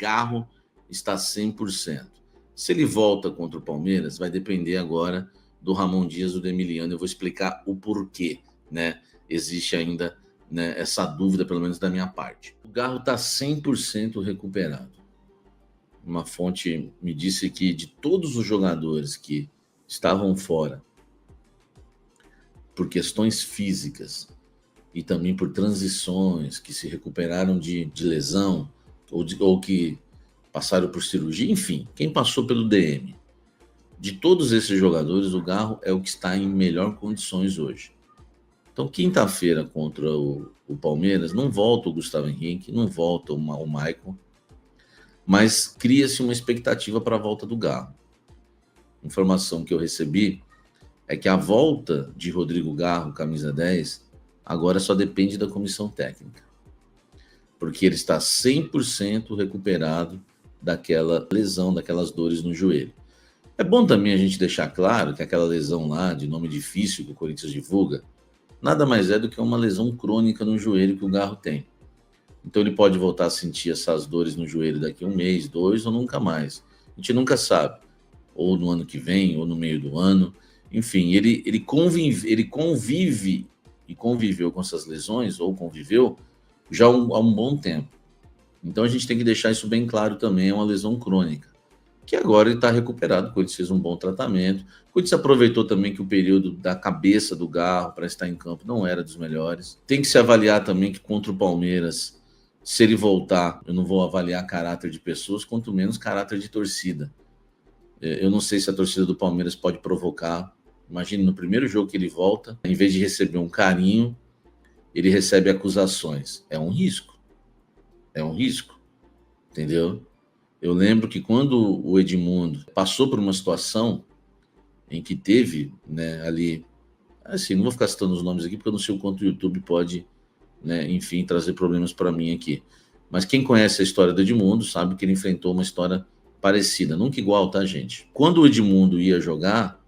Garro está 100%. Se ele volta contra o Palmeiras, vai depender agora do Ramon Dias ou do Emiliano. Eu vou explicar o porquê, né? Existe ainda, né, essa dúvida, pelo menos da minha parte. O Garro está 100% recuperado. Uma fonte me disse que de todos os jogadores que estavam fora por questões físicas e também por transições, que se recuperaram de lesão ou que passaram por cirurgia, enfim, quem passou pelo DM. De todos esses jogadores, o Garro é o que está em melhor condições hoje. Então, quinta-feira contra o Palmeiras, não volta o Gustavo Henrique, não volta o Maicon, mas cria-se uma expectativa para a volta do Garro. Informação que eu recebi é que a volta de Rodrigo Garro, camisa 10, agora só depende da comissão técnica, porque ele está 100% recuperado daquela lesão, daquelas dores no joelho. É bom também a gente deixar claro que aquela lesão lá, de nome difícil que o Corinthians divulga, nada mais é do que uma lesão crônica no joelho que o Garro tem. Então ele pode voltar a sentir essas dores no joelho daqui a 1 mês, 2 ou nunca mais. A gente nunca sabe. Ou no ano que vem, ou no meio do ano. Enfim, ele convive e conviveu com essas lesões, ou conviveu, já há um bom tempo. Então a gente tem que deixar isso bem claro também, é uma lesão crônica, que agora ele está recuperado, o Corinthians fez um bom tratamento. O Corinthians aproveitou também que o período da cabeça do Garro para estar em campo não era dos melhores. Tem que se avaliar também que contra o Palmeiras, se ele voltar, eu não vou avaliar caráter de pessoas, quanto menos caráter de torcida. Eu não sei se a torcida do Palmeiras pode provocar. Imagine, no primeiro jogo que ele volta, em vez de receber um carinho, ele recebe acusações. É um risco. É um risco. Entendeu? Eu lembro que quando o Edmundo passou por uma situação em que teve, né, ali... Assim, não vou ficar citando os nomes aqui, porque eu não sei o quanto o YouTube pode, né, enfim, trazer problemas para mim aqui. Mas quem conhece a história do Edmundo sabe que ele enfrentou uma história parecida, nunca igual, tá, gente? Quando o Edmundo ia jogar,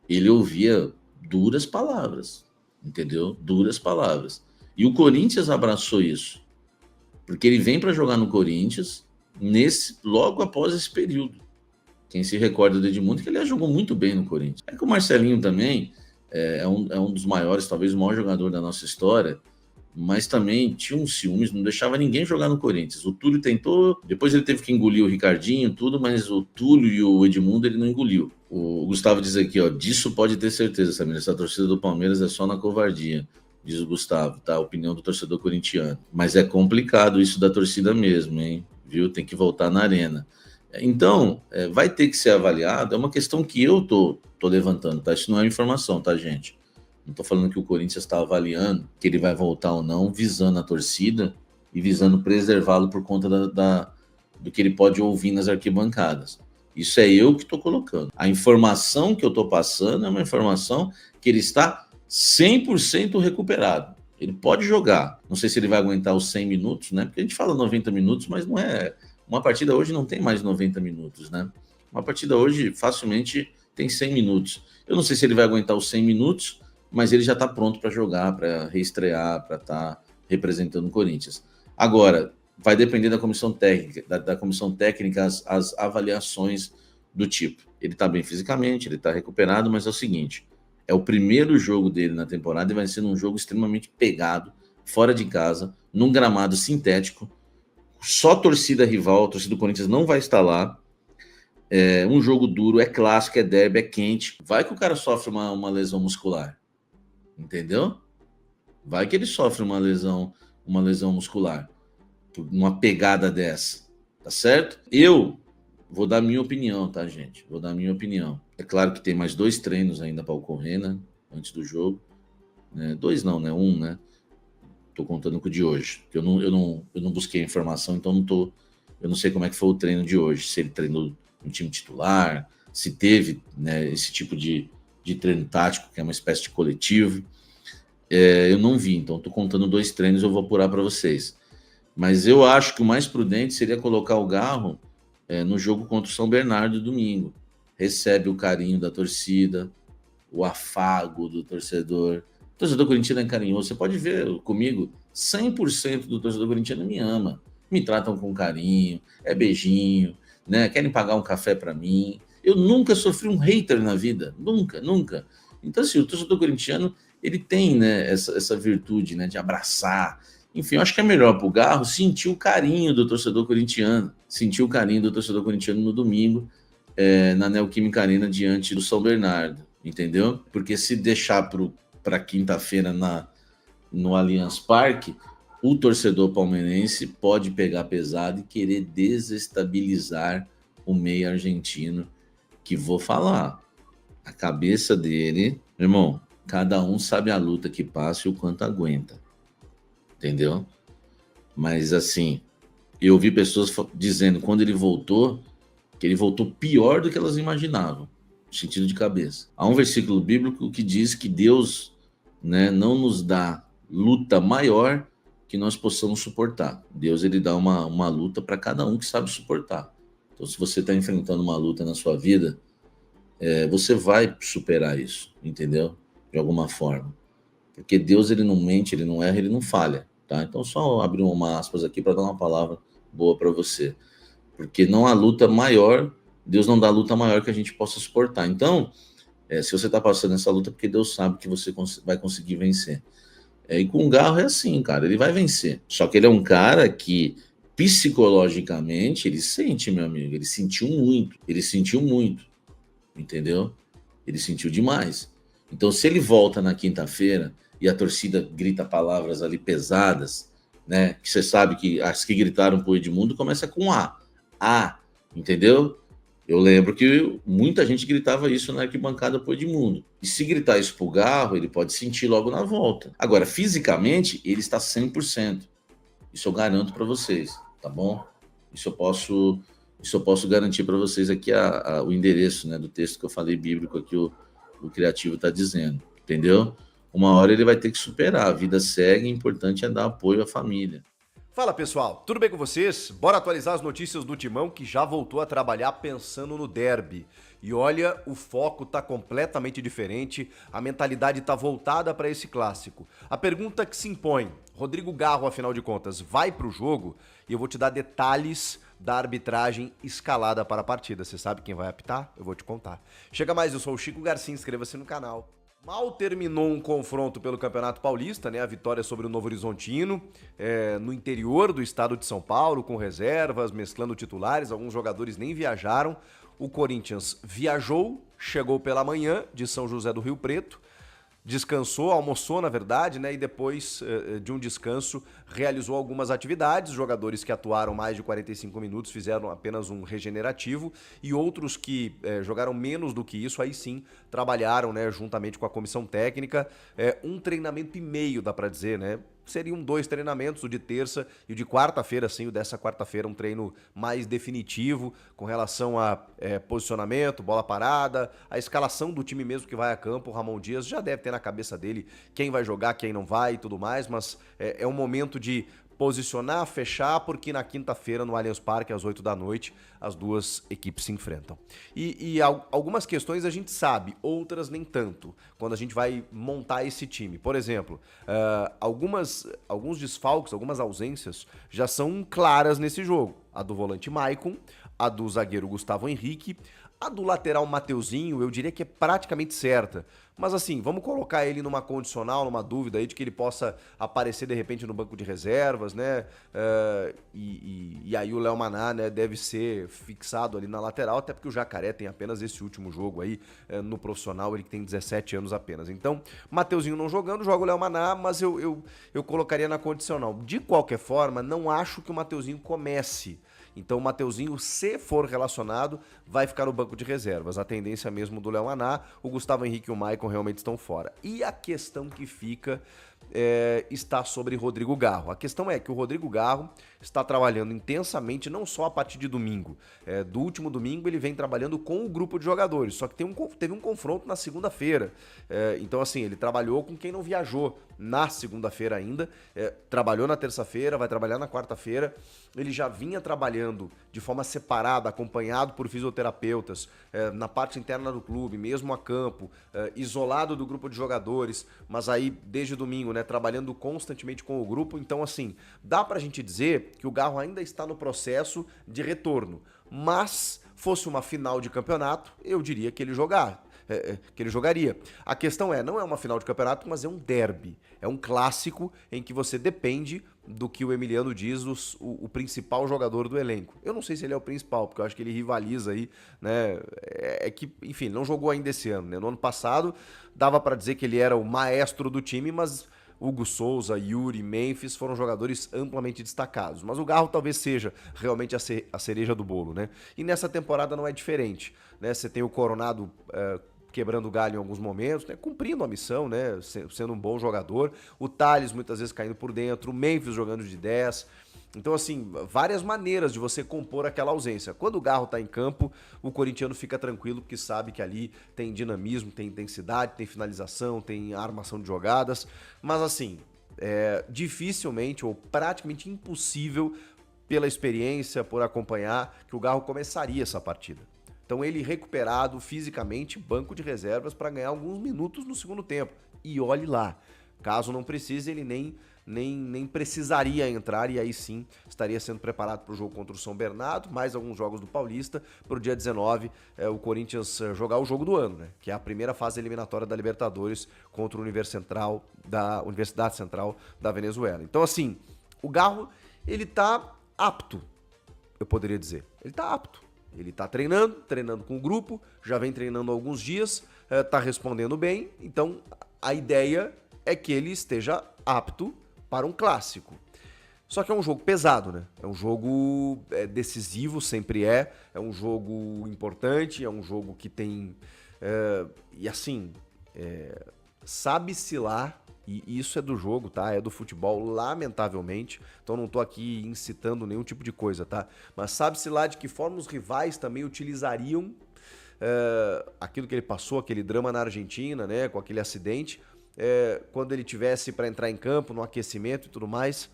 ele ouvia duras palavras, entendeu? Duras palavras. E o Corinthians abraçou isso, porque ele vem para jogar no Corinthians logo após esse período. Quem se recorda do Edmundo, que ele jogou muito bem no Corinthians. É que o Marcelinho também é um dos maiores, talvez o maior jogador da nossa história, mas também tinha uns ciúmes, não deixava ninguém jogar no Corinthians. O Túlio tentou, depois ele teve que engolir o Ricardinho, tudo, mas o Túlio e o Edmundo ele não engoliu. O Gustavo diz aqui, ó, disso pode ter certeza, Samir, essa torcida do Palmeiras é só na covardia, diz o Gustavo, tá? A opinião do torcedor corintiano. Mas é complicado isso da torcida mesmo, hein? Viu? Tem que voltar na arena. Então, vai ter que ser avaliado, é uma questão que eu tô levantando, tá? Isso não é informação, tá, gente? Não estou falando que o Corinthians está avaliando que ele vai voltar ou não, visando a torcida e visando preservá-lo por conta do que ele pode ouvir nas arquibancadas. Isso é eu que estou colocando. A informação que eu estou passando é uma informação que ele está 100% recuperado. Ele pode jogar. Não sei se ele vai aguentar os 100 minutos, né? Porque a gente fala 90 minutos, mas não é... Uma partida hoje não tem mais 90 minutos, né? Uma partida hoje facilmente tem 100 minutos. Eu não sei se ele vai aguentar os 100 minutos, mas ele já está pronto para jogar, para reestrear, para estar representando o Corinthians. Agora, vai depender da comissão técnica, da comissão técnica as avaliações do tipo. Ele está bem fisicamente, ele está recuperado, mas é o seguinte, é o primeiro jogo dele na temporada e vai ser um jogo extremamente pegado, fora de casa, num gramado sintético, só torcida rival, a torcida do Corinthians não vai estar lá, é um jogo duro, é clássico, é derby, é quente, vai que o cara sofre uma lesão muscular. Entendeu? Vai que ele sofre uma lesão muscular, uma pegada dessa, tá certo? Eu vou dar minha opinião, tá, gente? Vou dar minha opinião. É claro que tem mais 2 treinos ainda para ocorrer, né? Antes do jogo. 2 não, né? 1, né? Tô contando com o de hoje. Eu não busquei a informação, então eu não sei como é que foi o treino de hoje. Se ele treinou no time titular, se teve, né, esse tipo de treino tático, que é uma espécie de coletivo. Eu não vi, então estou contando 2 treinos, eu vou apurar para vocês. Mas eu acho que o mais prudente seria colocar o Garro no jogo contra o São Bernardo domingo. Recebe o carinho da torcida, o afago do torcedor. O torcedor corintiano é carinhoso. Você pode ver comigo, 100% do torcedor corintiano me ama. me tratam com carinho, é beijinho, né? Querem pagar um café para mim. Eu nunca sofri um hater na vida, nunca, nunca. Então, assim, o torcedor corintiano, ele tem, né, essa virtude, né, de abraçar. Enfim, eu acho que é melhor para o Garro sentir o carinho do torcedor corintiano, sentir o carinho do torcedor corintiano no domingo, na Neoquímica Arena, diante do São Bernardo, entendeu? Porque se deixar para quinta-feira no Allianz Parque, o torcedor palmeirense pode pegar pesado e querer desestabilizar o meio argentino, que vou falar, a cabeça dele, irmão, cada um sabe a luta que passa e o quanto aguenta, entendeu? Mas assim, eu vi pessoas dizendo quando ele voltou, que ele voltou pior do que elas imaginavam, no sentido de cabeça. Há um versículo bíblico que diz que Deus, né, não nos dá luta maior que nós possamos suportar. Deus, ele dá uma luta para cada um que sabe suportar. Então, se você está enfrentando uma luta na sua vida, você vai superar isso, entendeu? De alguma forma. Porque Deus, ele não mente, ele não erra, ele não falha, tá? Então, só abrir uma aspas aqui para dar uma palavra boa para você. Porque não há luta maior, Deus não dá luta maior que a gente possa suportar. Então, se você está passando essa luta, porque Deus sabe que você vai conseguir vencer. E com o Garro é assim, cara, ele vai vencer. Só que ele é um cara que, psicologicamente, ele sente, meu amigo, ele sentiu muito, entendeu? Ele sentiu demais. Então, se ele volta na quinta-feira e a torcida grita palavras ali pesadas, né, que você sabe que as que gritaram pro Edmundo começa com A, entendeu? Eu lembro que muita gente gritava isso na arquibancada pro Edmundo. E se gritar isso pro Garro, ele pode sentir logo na volta. Agora, fisicamente, ele está 100%. Isso eu garanto para vocês, tá bom? Isso eu posso garantir para vocês aqui o endereço, né, do texto que eu falei bíblico aqui, o Criativo está dizendo, entendeu? Uma hora ele vai ter que superar, a vida segue, o importante é dar apoio à família. Fala pessoal, tudo bem com vocês? Bora atualizar as notícias do Timão que já voltou a trabalhar pensando no derby. E olha, o foco tá completamente diferente, a mentalidade tá voltada para esse clássico. A pergunta que se impõe, Rodrigo Garro, afinal de contas, vai pro jogo? E eu vou te dar detalhes da arbitragem escalada para a partida. Você sabe quem vai apitar? Eu vou te contar. Chega mais, eu sou o Chico Garcia, inscreva-se no canal. Mal terminou um confronto pelo Campeonato Paulista, né? A vitória sobre o Novo Horizontino, no interior do estado de São Paulo, com reservas, mesclando titulares, alguns jogadores nem viajaram. O Corinthians viajou, chegou pela manhã de São José do Rio Preto, descansou, almoçou na verdade, né? E depois de um descanso realizou algumas atividades. Jogadores que atuaram mais de 45 minutos fizeram apenas um regenerativo e outros que jogaram menos do que isso, aí sim trabalharam, né, juntamente com a comissão técnica. Um treinamento e meio, dá pra dizer, né? Seriam 2 treinamentos, o de terça e o de quarta-feira, sim, o dessa quarta-feira, um treino mais definitivo com relação a posicionamento, bola parada, a escalação do time mesmo que vai a campo. O Ramon Dias já deve ter na cabeça dele quem vai jogar, quem não vai e tudo mais, mas é um momento de posicionar, fechar, porque na quinta-feira no Allianz Parque, às 8 da noite, as duas equipes se enfrentam. E algumas questões a gente sabe, outras nem tanto, quando a gente vai montar esse time. Por exemplo, alguns desfalques, algumas ausências já são claras nesse jogo. A do volante Maicon, a do zagueiro Gustavo Henrique, a do lateral Mateuzinho, eu diria que é praticamente certa. Mas assim, vamos colocar ele numa condicional, numa dúvida aí de que ele possa aparecer de repente no banco de reservas, né? E aí o Léo Maná, né, deve ser fixado ali na lateral, até porque o Jacaré tem apenas esse último jogo aí no profissional, ele que tem 17 anos apenas. Então, Mateuzinho não jogando, joga o Léo Maná, mas eu colocaria na condicional. De qualquer forma, não acho que o Mateuzinho comece. Então o Mateuzinho, se for relacionado, vai ficar no banco de reservas. A tendência mesmo do Léo Maná, o Gustavo Henrique e o Maicon realmente estão fora. E a questão que fica está sobre Rodrigo Garro. A questão é que o Rodrigo Garro está trabalhando intensamente, não só a partir de domingo. Do último domingo ele vem trabalhando com o grupo de jogadores, só que teve um confronto na segunda-feira. Então assim, ele trabalhou com quem não viajou na segunda-feira ainda, trabalhou na terça-feira, vai trabalhar na quarta-feira. Ele já vinha trabalhando de forma separada, acompanhado por fisioterapeutas, na parte interna do clube, mesmo a campo, isolado do grupo de jogadores, mas aí desde domingo, né, trabalhando constantemente com o grupo. Então, assim, dá pra gente dizer que o Garro ainda está no processo de retorno. Mas, fosse uma final de campeonato, eu diria que ele jogaria. A questão não é uma final de campeonato, mas é um derby. É um clássico em que você depende do que o Emiliano diz, o principal jogador do elenco. Eu não sei se ele é o principal, porque eu acho que ele rivaliza aí, né? Que, enfim, não jogou ainda esse ano, né? No ano passado, dava pra dizer que ele era o maestro do time, mas Hugo Souza, Yuri, Memphis foram jogadores amplamente destacados. Mas o Garro talvez seja realmente a cereja do bolo, né? E nessa temporada não é diferente, né? Você tem o Coronado quebrando o galho em alguns momentos, né? Cumprindo a missão, né? Sendo um bom jogador. O Thales muitas vezes caindo por dentro, o Memphis jogando de 10. Então, assim, várias maneiras de você compor aquela ausência. Quando o Garro tá em campo, o corintiano fica tranquilo porque sabe que ali tem dinamismo, tem intensidade, tem finalização, tem armação de jogadas. Mas, assim, dificilmente ou praticamente impossível, pela experiência, por acompanhar, que o Garro começaria essa partida. Então ele recuperado fisicamente, banco de reservas para ganhar alguns minutos no segundo tempo. E olhe lá, caso não precise, ele nem precisaria entrar e aí sim estaria sendo preparado para o jogo contra o São Bernardo, mais alguns jogos do Paulista, para o dia 19 o Corinthians jogar o jogo do ano, né? Que é a primeira fase eliminatória da Libertadores contra a Universidade Central da Venezuela. Então assim, o Garro, ele tá apto, eu poderia dizer. Ele tá apto. Ele tá treinando com o grupo, já vem treinando há alguns dias, tá respondendo bem, então a ideia é que ele esteja apto para um clássico. Só que é um jogo pesado, né? É um jogo decisivo, sempre é um jogo importante, é um jogo que tem... e assim, sabe-se lá, e isso é do jogo, tá? É do futebol, lamentavelmente. Então não tô aqui incitando nenhum tipo de coisa, tá? Mas sabe-se lá de que forma os rivais também utilizariam aquilo que ele passou, aquele drama na Argentina, né? Com aquele acidente. Quando ele tivesse para entrar em campo, no aquecimento e tudo mais.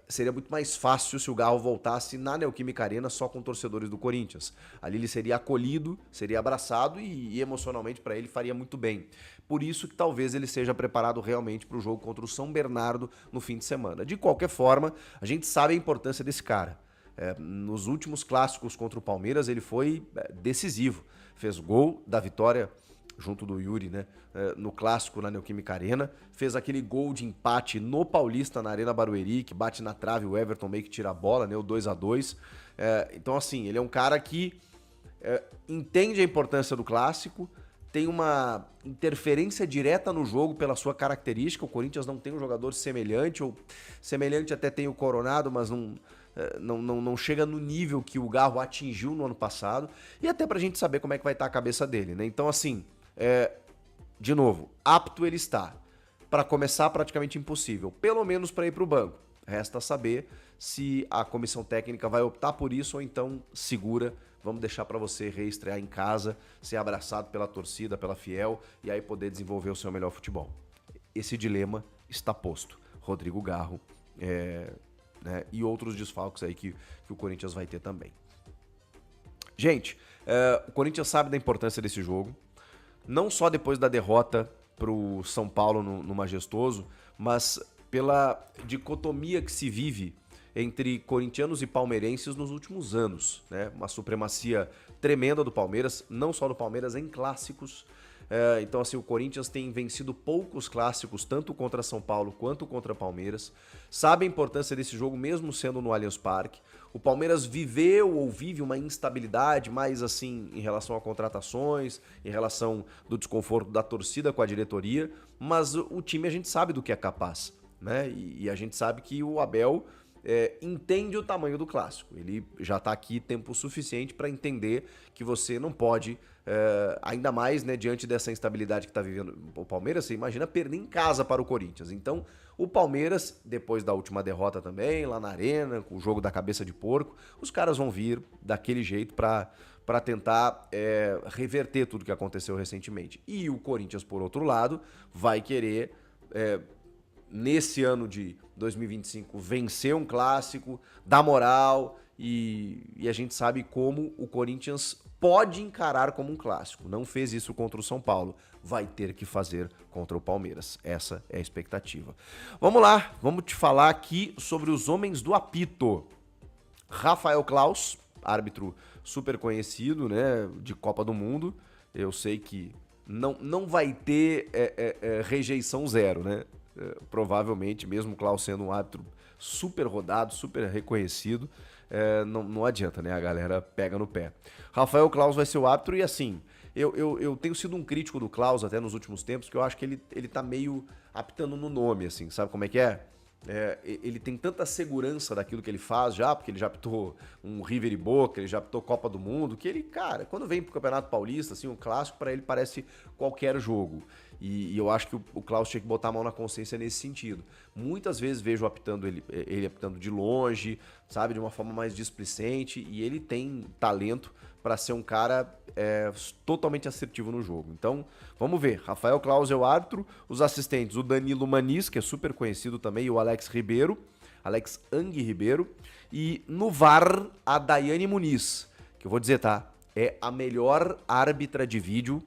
Seria muito mais fácil se o Garro voltasse na Neoquímica Arena só com torcedores do Corinthians. Ali ele seria acolhido, seria abraçado e emocionalmente para ele faria muito bem. Por isso que talvez ele seja preparado realmente para o jogo contra o São Bernardo no fim de semana. De qualquer forma, a gente sabe a importância desse cara. Nos últimos clássicos contra o Palmeiras ele foi decisivo. Fez gol da vitória junto do Yuri, né? No clássico na Neoquímica Arena, fez aquele gol de empate no Paulista, na Arena Barueri, que bate na trave, o Everton meio que tira a bola, né? O 2-2. Então, assim, ele é um cara que entende a importância do clássico, tem uma interferência direta no jogo pela sua característica. O Corinthians não tem um jogador semelhante, ou semelhante até tem o Coronado, mas não chega no nível que o Garro atingiu no ano passado, e até pra gente saber como é que vai estar a cabeça dele, né? Então, assim, de novo, apto ele está. Para começar, praticamente impossível, pelo menos para ir pro banco. Resta saber se a comissão técnica vai optar por isso ou então segura. Vamos deixar para você reestrear em casa, ser abraçado pela torcida, pela fiel, e aí poder desenvolver o seu melhor futebol. Esse dilema está posto. Rodrigo Garro, né, e outros desfalques aí que o Corinthians vai ter também. Gente, o Corinthians sabe da importância desse jogo, não só depois da derrota pro São Paulo no Majestoso, mas pela dicotomia que se vive entre corintianos e palmeirenses nos últimos anos, né? Uma supremacia tremenda do Palmeiras, não só do Palmeiras, em clássicos. Então, assim, o Corinthians tem vencido poucos clássicos, tanto contra São Paulo quanto contra Palmeiras. Sabe a importância desse jogo, mesmo sendo no Allianz Parque. O Palmeiras viveu ou vive uma instabilidade mais, assim, em relação a contratações, em relação do desconforto da torcida com a diretoria, mas o time a gente sabe do que é capaz, né? E a gente sabe que o Abel entende o tamanho do clássico. Ele já está aqui tempo suficiente para entender que você não pode, ainda mais, né, diante dessa instabilidade que está vivendo o Palmeiras, você imagina perder em casa para o Corinthians. Então, o Palmeiras, depois da última derrota também, lá na Arena, com o jogo da cabeça de porco, os caras vão vir daquele jeito para tentar reverter tudo que aconteceu recentemente. E o Corinthians, por outro lado, vai querer... nesse ano de 2025, vencer um clássico, dar moral, e a gente sabe como o Corinthians pode encarar como um clássico. Não fez isso contra o São Paulo, vai ter que fazer contra o Palmeiras. Essa é a expectativa. Vamos lá, vamos te falar aqui sobre os homens do apito. Rafael Claus, árbitro super conhecido, né, de Copa do Mundo. Eu sei que não vai ter rejeição zero, né? Provavelmente, mesmo o Claus sendo um árbitro super rodado, super reconhecido, não adianta, né? A galera pega no pé. Rafael Claus vai ser o árbitro e assim, eu tenho sido um crítico do Claus até nos últimos tempos, porque eu acho que ele tá meio apitando no nome, assim, sabe como é que é? Ele tem tanta segurança daquilo que ele faz já, porque ele já apitou um River e Boca, ele já apitou Copa do Mundo, que ele, cara, quando vem pro Campeonato Paulista, assim, um clássico pra ele parece qualquer jogo. E eu acho que o Claus tinha que botar a mão na consciência nesse sentido. Muitas vezes vejo ele apitando de longe, sabe, de uma forma mais displicente, e ele tem talento para ser um cara totalmente assertivo no jogo. Então, vamos ver. Rafael Claus é o árbitro, os assistentes, o Danilo Maniz, que é super conhecido também, e o Alex Ang Ribeiro, e no VAR, a Daiane Muniz, que eu vou dizer, tá? É a melhor árbitra de vídeo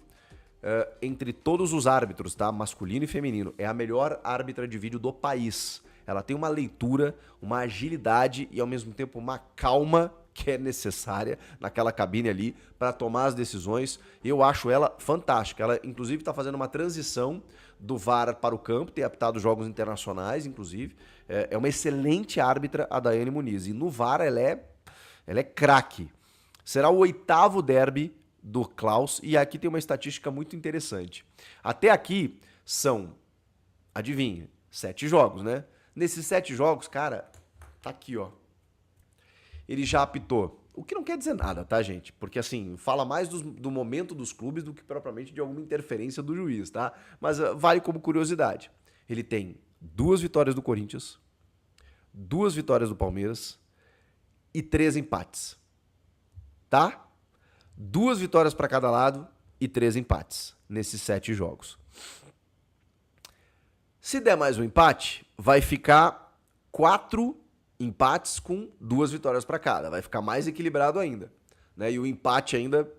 entre todos os árbitros, tá? Masculino e feminino. É a melhor árbitra de vídeo do país. Ela tem uma leitura, uma agilidade e ao mesmo tempo uma calma que é necessária naquela cabine ali para tomar as decisões. Eu acho ela fantástica. Ela, inclusive, está fazendo uma transição do VAR para o campo, tem apitado jogos internacionais, inclusive. É uma excelente árbitra, a Daiane Muniz. E no VAR ela é craque. Será o 8º derby do Claus e aqui tem uma estatística muito interessante. Até aqui são, adivinha, 7 jogos, né? Nesses 7 jogos, cara, tá aqui, ó. Ele já apitou. O que não quer dizer nada, tá, gente? Porque, assim, fala mais do momento dos clubes do que propriamente de alguma interferência do juiz, tá? Mas vale como curiosidade. Ele tem 2 vitórias do Corinthians, 2 vitórias do Palmeiras e 3 empates. Tá? 2 vitórias para cada lado e 3 empates nesses 7 jogos. Se der mais um empate, vai ficar 4 empates com 2 vitórias para cada. Vai ficar mais equilibrado ainda, né? E o empate ainda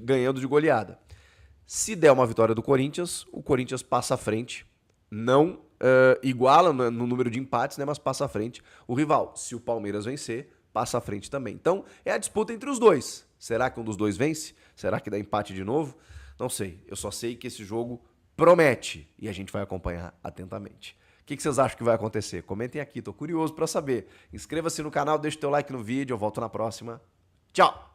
ganhando de goleada. Se der uma vitória do Corinthians, o Corinthians passa à frente. Não iguala no número de empates, né? Mas passa à frente o rival. Se o Palmeiras vencer, passa à frente também. Então, é a disputa entre os dois. Será que um dos dois vence? Será que dá empate de novo? Não sei. Eu só sei que esse jogo promete e a gente vai acompanhar atentamente. O que vocês acham que vai acontecer? Comentem aqui, tô curioso para saber. Inscreva-se no canal, deixa o teu like no vídeo, eu volto na próxima. Tchau!